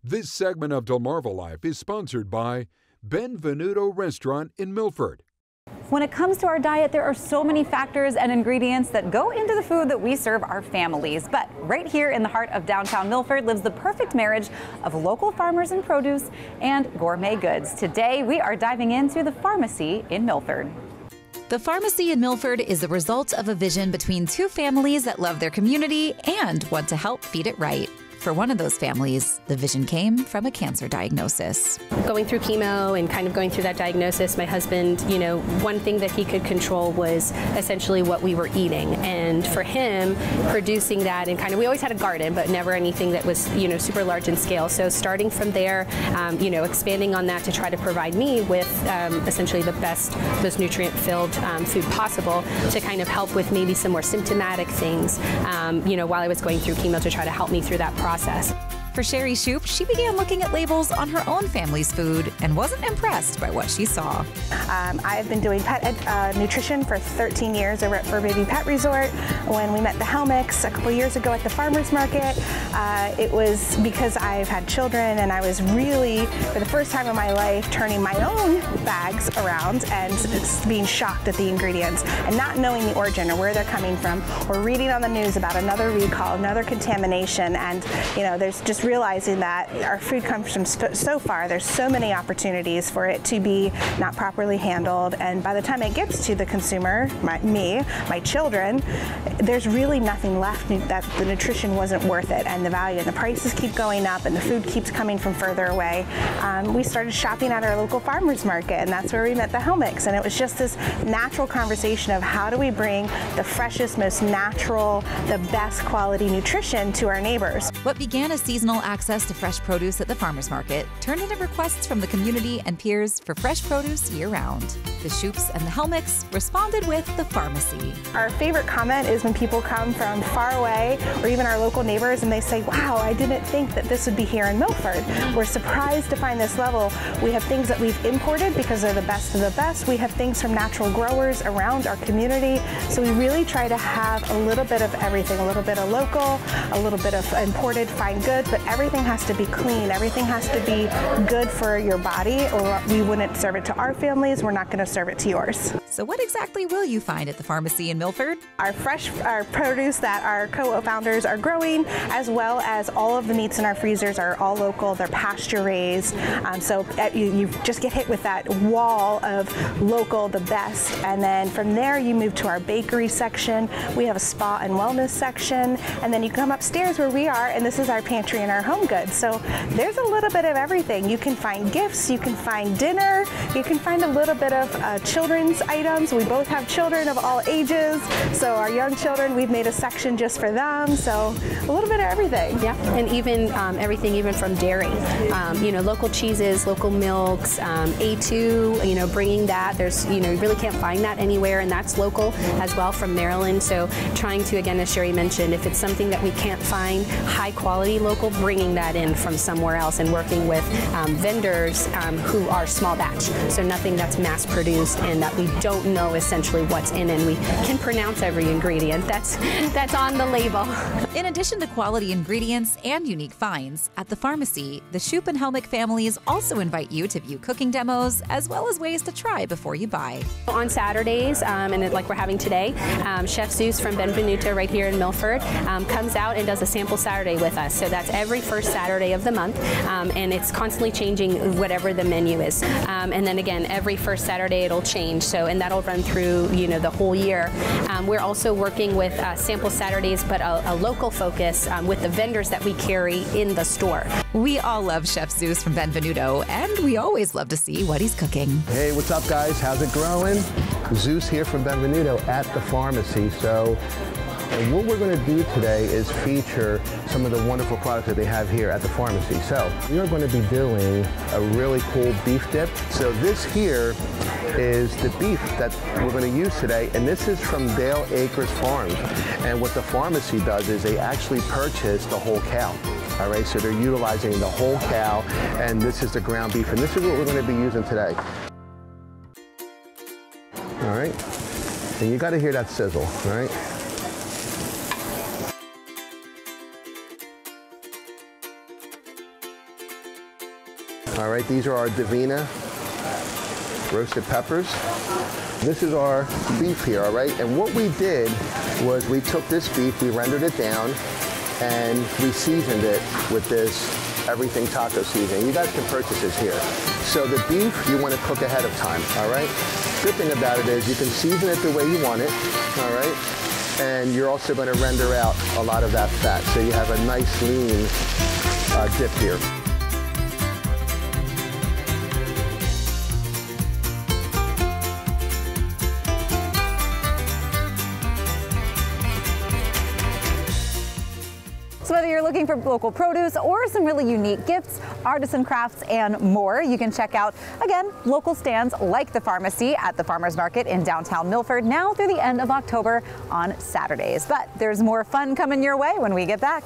This segment of Delmarva Life is sponsored by Benvenuto Restaurant in Milford. When it comes to our diet, there are so many factors and ingredients that go into the food that we serve our families. But right here in the heart of downtown Milford lives the perfect marriage of local farmers and produce and gourmet goods. Today, we are diving into the Farmacy in Milford. The Farmacy in Milford is the result of a vision between two families that love their community and want to help feed it right. For one of those families, the vision came from a cancer diagnosis. Going through chemo and kind of going through that diagnosis, my husband, one thing that he could control was essentially what we were eating. And for him, producing that and we always had a garden, but never anything that was, super large in scale. So starting from there, expanding on that to try to provide me with essentially the best, most nutrient-filled food possible to kind of help with maybe some more symptomatic things, while I was going through chemo to try to help me through that process. For Sherry Shoup, she began looking at labels on her own family's food and wasn't impressed by what she saw. I've been doing pet nutrition for 13 years over at Fur Baby Pet Resort. When we met the Helmicks a couple years ago at the Farmacy Market, it was because I've had children and I was really, for the first time in my life, turning my own bags around and being shocked at the ingredients and not knowing the origin or where they're coming from, or reading on the news about another recall, another contamination, and there's just realizing that our food comes from so far. There's so many opportunities for it to be not properly handled, and by the time it gets to the consumer, my children, there's really nothing left that the nutrition wasn't worth it, and the value and the prices keep going up and the food keeps coming from further away. We started shopping at our local farmers market, and that's where we met the Helmicks, and it was just this natural conversation of how do we bring the freshest, most natural, the best quality nutrition to our neighbors. What began as seasonal access to fresh produce at the farmers market turned into requests from the community and peers for fresh produce year-round. The Shoups and the Helmicks responded with the Farmacy. Our favorite comment is when people come from far away, or even our local neighbors, and they say, wow, I didn't think that this would be here in Milford. We're surprised to find this level. We have things that we've imported because they're the best of the best. We have things from natural growers around our community. So we really try to have a little bit of everything, a little bit of local, a little bit of imported fine goods, but everything has to be clean. Everything has to be good for your body, or we wouldn't serve it to our families. We're not going to serve it to yours. So what exactly will you find at the Farmacy in Milford? Our produce that our co-founders are growing, as well as all of the meats in our freezers are all local. They're pasture raised. So you just get hit with that wall of local, the best. And then from there you move to our bakery section. We have a spa and wellness section. And then you come upstairs where we are, and this is our pantry and our home goods. So there's a little bit of everything. You can find gifts, you can find dinner, you can find a little bit of children's items. We both have children of all ages. So our young children, we've made a section just for them. So a little bit of everything. Yeah, and even everything even from dairy. Local cheeses, local milks, A2, bringing that. There's, you really can't find that anywhere, and that's local as well from Maryland. So trying to, again, as Sherry mentioned, if it's something that we can't find high quality local, bringing that in from somewhere else and working with vendors who are small batch. So nothing that's mass produced and that we don't know essentially what's in, and we can pronounce every ingredient that's on the label. In addition to quality ingredients and unique finds, at the Farmacy, the Shoup and Helmick families also invite you to view cooking demos as well as ways to try before you buy. On Saturdays, and like we're having today, Chef Zeus from Benvenuto right here in Milford comes out and does a sample Saturday with us. So that's every first Saturday of the month, and it's constantly changing whatever the menu is. And then again, every first Saturday it'll change. So, and that'll run through, the whole year. We're also working with sample Saturdays, but a local focus with the vendors that we carry in the store. We all love Chef Zeus from Benvenuto, and we always love to see what he's cooking. Hey, what's up, guys? How's it growing? Zeus here from Benvenuto at the Farmacy. And what we're going to do today is feature some of the wonderful products that they have here at the Farmacy. So we are going to be doing a really cool beef dip. So this here is the beef that we're going to use today, and this is from Dale Acres Farms. And what the Farmacy does is they actually purchase the whole cow. All right, so they're utilizing the whole cow, and this is the ground beef, and this is what we're going to be using today. All right, and you got to hear that sizzle, all right? All right, these are our Divina roasted peppers. This is our beef here, all right? And what we did was we took this beef, we rendered it down, and we seasoned it with this everything taco seasoning. You guys can purchase this here. So the beef you want to cook ahead of time, all right? Good thing about it is you can season it the way you want it, all right? And you're also going to render out a lot of that fat. So you have a nice lean dip here. So whether you're looking for local produce or some really unique gifts, artisan crafts, and more, you can check out, again, local stands like the Farmacy at the Farmers Market in downtown Milford now through the end of October on Saturdays. But there's more fun coming your way when we get back.